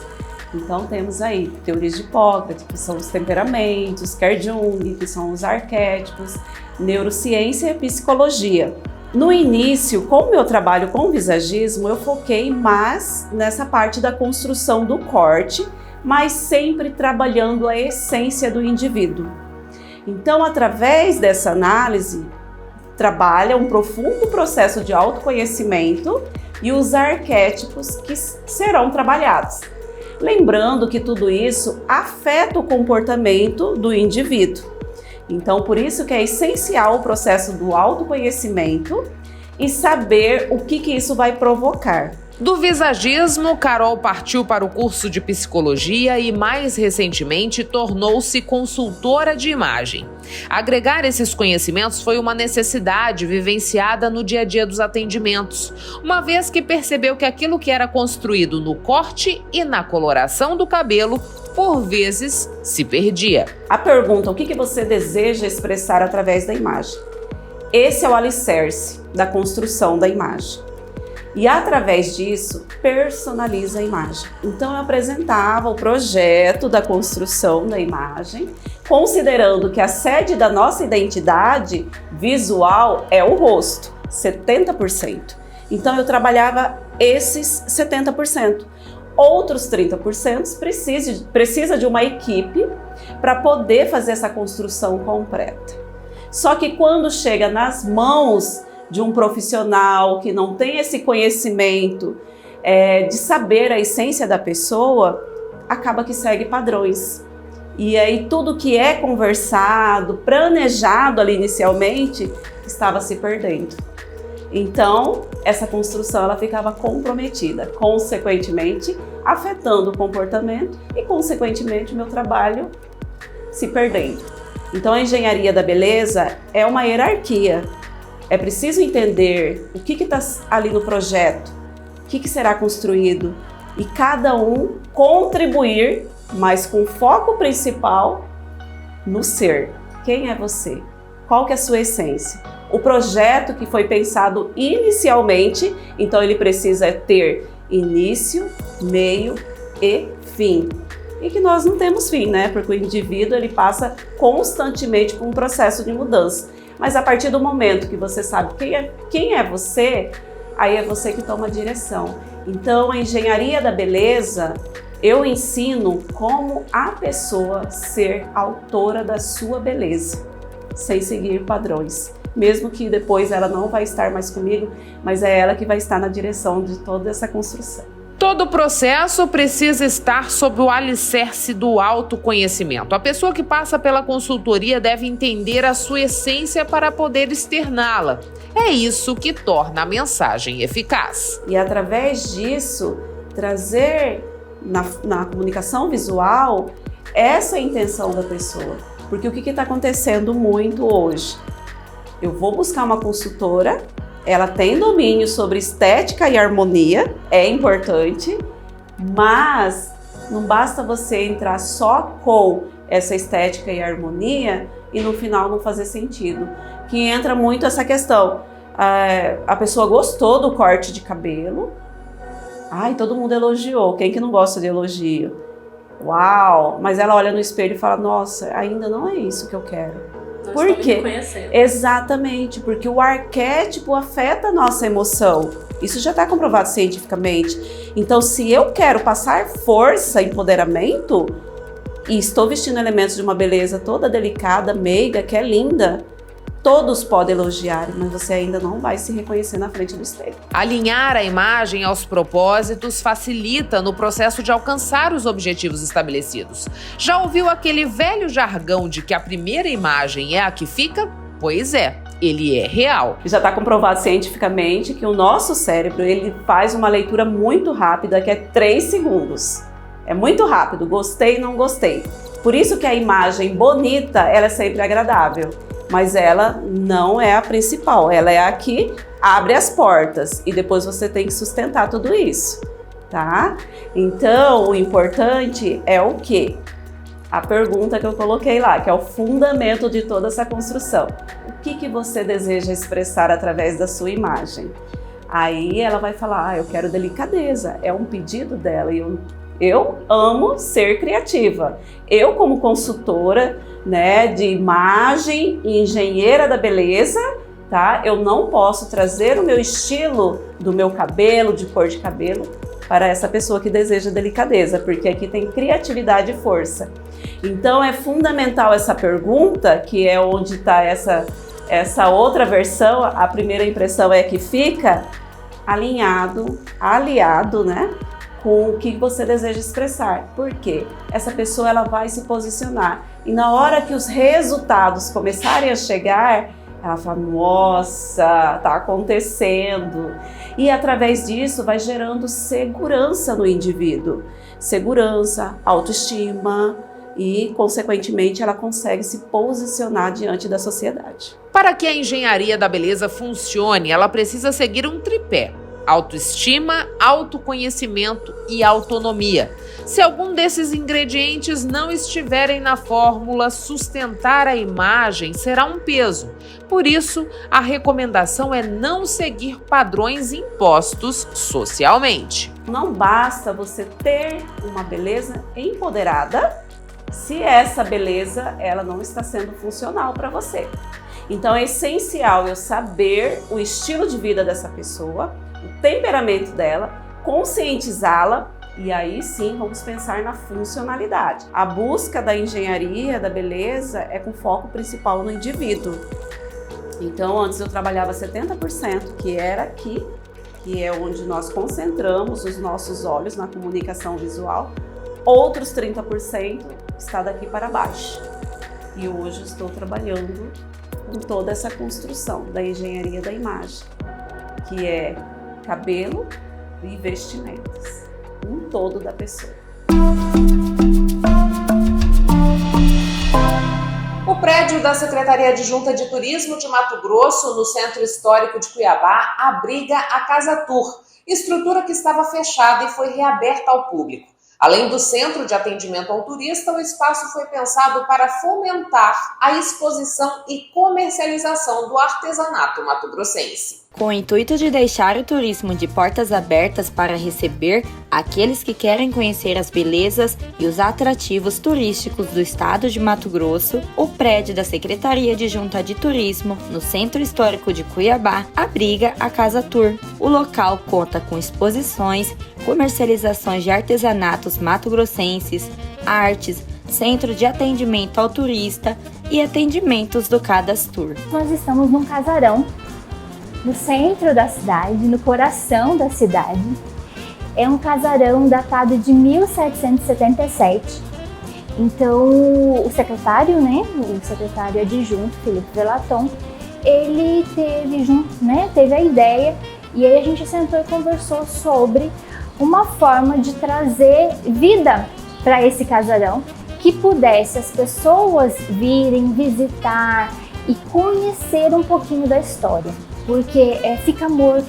Então temos aí teorias de Hipócrates, que são os temperamentos, Carl Jung, que são os arquétipos, neurociência e psicologia. No início, com o meu trabalho com visagismo, eu foquei mais nessa parte da construção do corte, mas sempre trabalhando a essência do indivíduo. Então, através dessa análise, trabalha um profundo processo de autoconhecimento e os arquétipos que serão trabalhados. Lembrando que tudo isso afeta o comportamento do indivíduo. Então, por isso que é essencial o processo do autoconhecimento e saber o que isso vai provocar. Do visagismo, Carol partiu para o curso de psicologia e, mais recentemente, tornou-se consultora de imagem. Agregar esses conhecimentos foi uma necessidade vivenciada no dia a dia dos atendimentos, uma vez que percebeu que aquilo que era construído no corte e na coloração do cabelo, por vezes, se perdia. A pergunta, o que você deseja expressar através da imagem? Esse é o alicerce da construção da imagem. E através disso, personaliza a imagem. Então eu apresentava o projeto da construção da imagem, considerando que a sede da nossa identidade visual é o rosto, 70%. Então eu trabalhava esses 70%. Outros 30% precisa de uma equipe para poder fazer essa construção completa. Só que quando chega nas mãos de um profissional que não tem esse conhecimento de saber a essência da pessoa, acaba que segue padrões. E aí tudo que é conversado, planejado ali inicialmente, estava se perdendo. Então, essa construção ela ficava comprometida, consequentemente afetando o comportamento e, consequentemente, o meu trabalho se perdendo. Então, a engenharia da beleza é uma hierarquia. É preciso entender o que está ali no projeto, o que será construído e cada um contribuir, mas com foco principal no ser. Quem é você? Qual que é a sua essência? O projeto que foi pensado inicialmente, então ele precisa ter início, meio e fim. E que nós não temos fim, né? Porque o indivíduo ele passa constantemente por um processo de mudança. Mas a partir do momento que você sabe quem é você, aí é você que toma a direção. Então a engenharia da beleza, eu ensino como a pessoa ser autora da sua beleza, sem seguir padrões. Mesmo que depois ela não vai estar mais comigo, mas é ela que vai estar na direção de toda essa construção. Todo o processo precisa estar sob o alicerce do autoconhecimento. A pessoa que passa pela consultoria deve entender a sua essência para poder externá-la. É isso que torna a mensagem eficaz. E através disso, trazer na comunicação visual essa intenção da pessoa. Porque o que está acontecendo muito hoje? Eu vou buscar uma consultora, ela tem domínio sobre estética e harmonia, é importante, mas não basta você entrar só com essa estética e harmonia e no final não fazer sentido. Que entra muito essa questão, a pessoa gostou do corte de cabelo, ai, todo mundo elogiou, quem que não gosta de elogio? Uau! Mas ela olha no espelho e fala, nossa, ainda não é isso que eu quero. Por quê? Exatamente, porque o arquétipo afeta a nossa emoção. Isso já está comprovado cientificamente. Então, se eu quero passar força, empoderamento, e estou vestindo elementos de uma beleza toda delicada, meiga, que é linda, todos podem elogiar, mas você ainda não vai se reconhecer na frente do espelho. Alinhar a imagem aos propósitos facilita no processo de alcançar os objetivos estabelecidos. Já ouviu aquele velho jargão de que a primeira imagem é a que fica? Pois é, ele é real. Já está comprovado cientificamente que o nosso cérebro ele faz uma leitura muito rápida, que é 3 segundos. É muito rápido, gostei, não gostei. Por isso que a imagem bonita, ela é sempre agradável. Mas ela não é a principal, ela é a que abre as portas e depois você tem que sustentar tudo isso, tá? Então, o importante é o quê? A pergunta que eu coloquei lá, que é o fundamento de toda essa construção. O que você deseja expressar através da sua imagem? Aí ela vai falar, eu quero delicadeza, é um pedido dela e eu amo ser criativa. Eu, como consultora, né, de imagem e engenheira da beleza, tá? Eu não posso trazer o meu estilo do meu cabelo, de cor de cabelo, para essa pessoa que deseja delicadeza, porque aqui tem criatividade e força. Então é fundamental essa pergunta, que é onde está essa outra versão, a primeira impressão é que fica aliado, né? Com o que você deseja expressar. Por quê? Essa pessoa ela vai se posicionar e na hora que os resultados começarem a chegar, ela fala, nossa, tá acontecendo. E através disso vai gerando segurança no indivíduo. Segurança, autoestima e, consequentemente, ela consegue se posicionar diante da sociedade. Para que a engenharia da beleza funcione, ela precisa seguir um tripé: autoestima, autoconhecimento e autonomia. Se algum desses ingredientes não estiverem na fórmula, sustentar a imagem será um peso. Por isso, a recomendação é não seguir padrões impostos socialmente. Não basta você ter uma beleza empoderada se essa beleza ela não está sendo funcional para você. Então é essencial eu saber o estilo de vida dessa pessoa, o temperamento dela, conscientizá-la e aí sim vamos pensar na funcionalidade. A busca da engenharia, da beleza, é com foco principal no indivíduo. Então, antes eu trabalhava 70%, que era aqui, que é onde nós concentramos os nossos olhos na comunicação visual. Outros 30% está daqui para baixo. E hoje estou trabalhando com toda essa construção da engenharia da imagem, que é cabelo e vestimentas, um todo da pessoa. O prédio da Secretaria Adjunta de Turismo de Mato Grosso, no Centro Histórico de Cuiabá, abriga a Casa Tour, estrutura que estava fechada e foi reaberta ao público. Além do centro de atendimento ao turista, o espaço foi pensado para fomentar a exposição e comercialização do artesanato mato-grossense. Com o intuito de deixar o turismo de portas abertas para receber aqueles que querem conhecer as belezas e os atrativos turísticos do estado de Mato Grosso, o prédio da Secretaria Adjunta de Turismo, no Centro Histórico de Cuiabá, abriga a Casa Tour. O local conta com exposições, comercializações de artesanatos mato-grossenses, artes, centro de atendimento ao turista e atendimentos do Cadastur. Nós estamos num casarão no centro da cidade, no coração da cidade. É um casarão datado de 1777. Então, o secretário adjunto, Felipe Velaton, ele teve a ideia, e aí a gente sentou e conversou sobre uma forma de trazer vida para esse casarão, que pudesse as pessoas virem visitar e conhecer um pouquinho da história. Porque fica morto.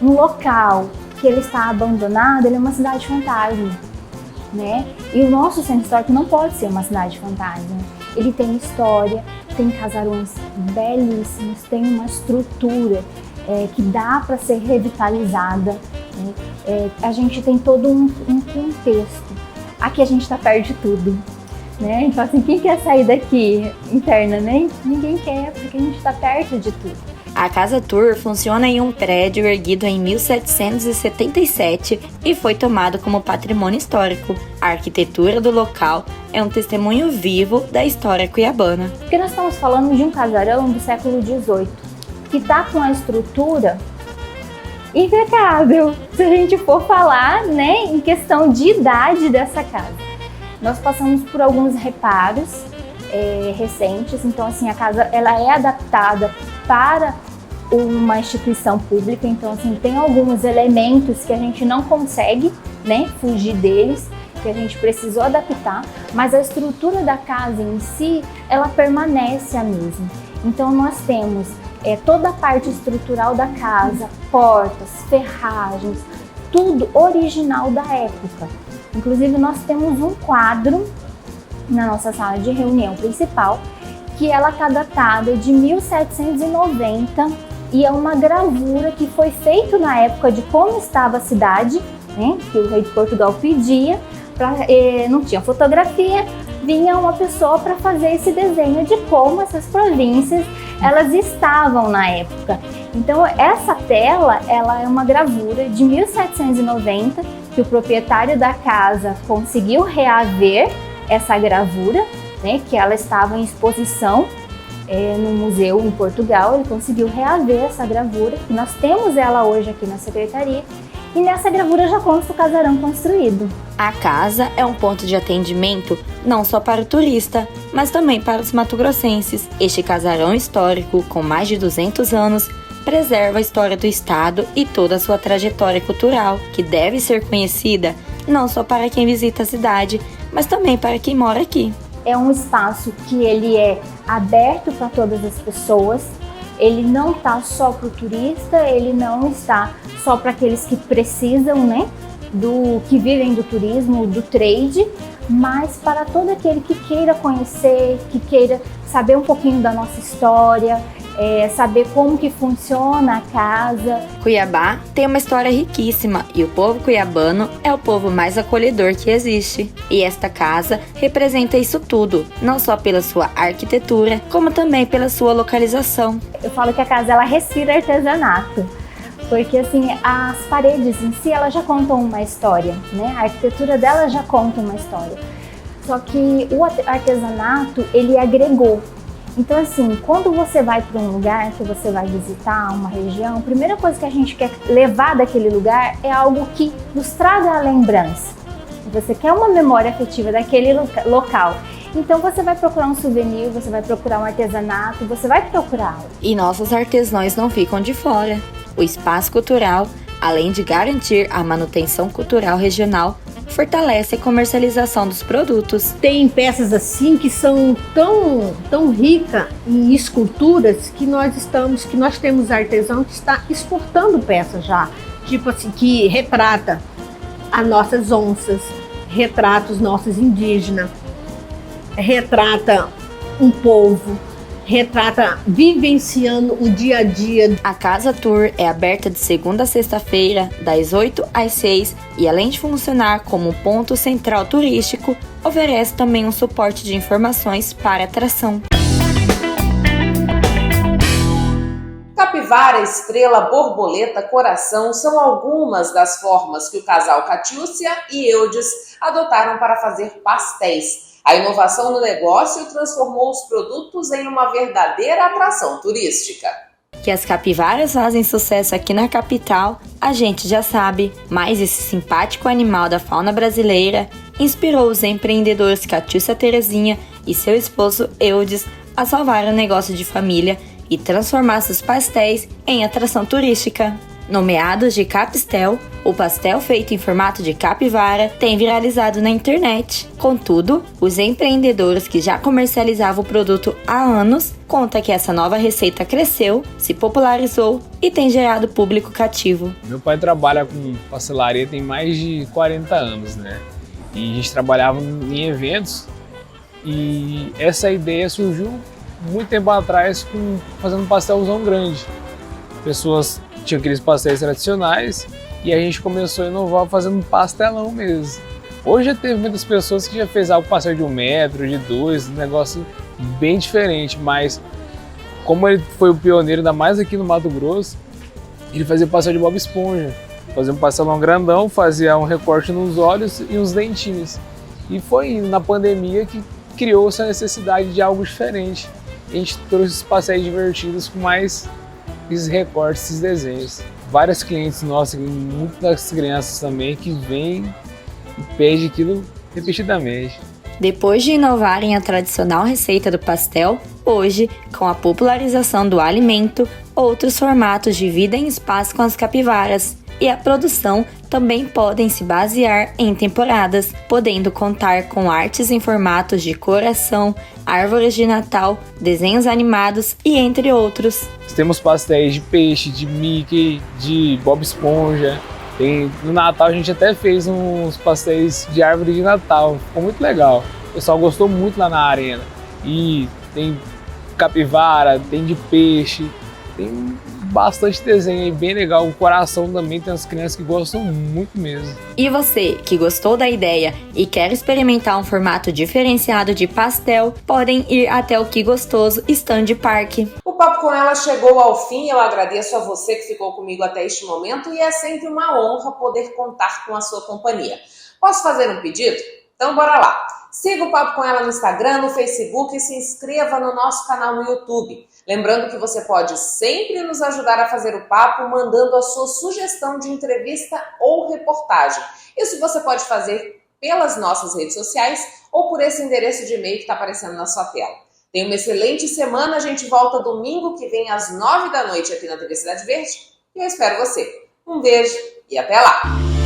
Um local que ele está abandonado, ele é uma cidade fantasma, né? E o nosso centro histórico não pode ser uma cidade fantasma. Ele tem história, tem casarões belíssimos, tem uma estrutura que dá para ser revitalizada, né? A gente tem todo um contexto. Aqui a gente está perto de tudo, né? Então assim, quem quer sair daqui interna, né? Ninguém quer, porque a gente está perto de tudo. A Casa Tour funciona em um prédio erguido em 1777 e foi tomado como patrimônio histórico. A arquitetura do local é um testemunho vivo da história cuiabana. Porque nós estamos falando de um casarão do século XVIII, que está com a estrutura impecável, se a gente for falar, né, em questão de idade dessa casa. Nós passamos por alguns reparos recentes, então assim, a casa ela é adaptada para uma instituição pública, então assim, tem alguns elementos que a gente não consegue, né, fugir deles, que a gente precisou adaptar, mas a estrutura da casa em si, ela permanece a mesma. Então nós temos toda a parte estrutural da casa, portas, ferragens, tudo original da época. Inclusive nós temos um quadro na nossa sala de reunião principal, que ela está datada de 1790 e é uma gravura que foi feita na época de como estava a cidade, né, que o rei de Portugal pedia, não tinha fotografia, vinha uma pessoa para fazer esse desenho de como essas províncias elas estavam na época. Então essa tela ela é uma gravura de 1790 que o proprietário da casa conseguiu reaver essa gravura, né, que ela estava em exposição no museu em Portugal. Ele conseguiu reaver essa gravura, e nós temos ela hoje aqui na secretaria, e nessa gravura já consta o casarão construído. A casa é um ponto de atendimento não só para o turista, mas também para os mato-grossenses. Este casarão histórico, com mais de 200 anos, preserva a história do estado e toda a sua trajetória cultural, que deve ser conhecida não só para quem visita a cidade, mas também para quem mora aqui. É um espaço que ele é aberto para todas as pessoas, ele não está só para o turista, ele não está só para aqueles que precisam, né, que vivem do turismo, do trade, mas para todo aquele que queira conhecer, que queira saber um pouquinho da nossa história, saber como que funciona a casa. Cuiabá tem uma história riquíssima e o povo cuiabano é o povo mais acolhedor que existe. E esta casa representa isso tudo, não só pela sua arquitetura, como também pela sua localização. Eu falo que a casa ela respira artesanato, porque assim, as paredes em si elas já contam uma história, né? A arquitetura dela já conta uma história. Só que o artesanato ele agregou. Então, assim, quando você vai para um lugar, que você vai visitar uma região, a primeira coisa que a gente quer levar daquele lugar é algo que nos traga a lembrança. Você quer uma memória afetiva daquele local. Então você vai procurar um souvenir, você vai procurar um artesanato, você vai procurar algo. E nossos artesãos não ficam de fora. O espaço cultural, além de garantir a manutenção cultural regional, fortalece a comercialização dos produtos. Tem peças assim que são tão ricas em esculturas que nós temos artesão que está exportando peças já, tipo assim, que retrata as nossas onças, retrata os nossos indígenas, retrata um povo, retrata vivenciando o dia a dia. A Casa Tour é aberta de segunda a sexta-feira, das 8 às 6, e além de funcionar como ponto central turístico, oferece também um suporte de informações para atração. Capivara, estrela, borboleta, coração são algumas das formas que o casal Catiúcia e Eudes adotaram para fazer pastéis. A inovação no negócio transformou os produtos em uma verdadeira atração turística. Que as capivaras fazem sucesso aqui na capital, a gente já sabe, mas esse simpático animal da fauna brasileira inspirou os empreendedores Catiúcia Terezinha e seu esposo Eudes a salvar o negócio de família e transformar seus pastéis em atração turística. Nomeados de Capistel, o pastel feito em formato de capivara tem viralizado na internet. Contudo, os empreendedores que já comercializavam o produto há anos contam que essa nova receita cresceu, se popularizou e tem gerado público cativo. Meu pai trabalha com pastelaria tem mais de 40 anos, né? E a gente trabalhava em eventos e essa ideia surgiu muito tempo atrás fazendo um pastelzão grande. Pessoas tinham aqueles pastéis tradicionais e a gente começou a inovar fazendo um pastelão mesmo. Hoje já teve muitas pessoas que já fez algo pastel de 1 metro, de 2, um negócio bem diferente, mas como ele foi o pioneiro, ainda mais aqui no Mato Grosso, ele fazia pastel de Bob Esponja. Fazia um pastelão grandão, fazia um recorte nos olhos e uns dentinhos. E foi indo na pandemia que criou-se a necessidade de algo diferente. A gente trouxe esses pastéis divertidos com mais esses recortes, esses desenhos. Várias clientes nossas, muitas crianças também, que vêm e pedem aquilo repetidamente. Depois de inovarem a tradicional receita do pastel, hoje, com a popularização do alimento, outros formatos dividem espaço com as capivaras. E a produção também podem se basear em temporadas, podendo contar com artes em formatos de coração, árvores de Natal, desenhos animados e entre outros. Temos pastéis de peixe, de Mickey, de Bob Esponja. No Natal a gente até fez uns pastéis de árvore de Natal, ficou muito legal. O pessoal gostou muito lá na arena. E tem capivara, tem de peixe, tem bastante desenho aí, bem legal. O coração também tem as crianças que gostam muito mesmo. E você, que gostou da ideia e quer experimentar um formato diferenciado de pastel, podem ir até o Que Gostoso Stand Park. O Papo com Ela chegou ao fim. Eu agradeço a você que ficou comigo até este momento e é sempre uma honra poder contar com a sua companhia. Posso fazer um pedido? Então bora lá! Siga o Papo com Ela no Instagram, no Facebook e se inscreva no nosso canal no YouTube. Lembrando que você pode sempre nos ajudar a fazer o papo mandando a sua sugestão de entrevista ou reportagem. Isso você pode fazer pelas nossas redes sociais ou por esse endereço de e-mail que está aparecendo na sua tela. Tenha uma excelente semana, a gente volta domingo que vem às 9 da noite aqui na TV Cidade Verde e eu espero você. Um beijo e até lá!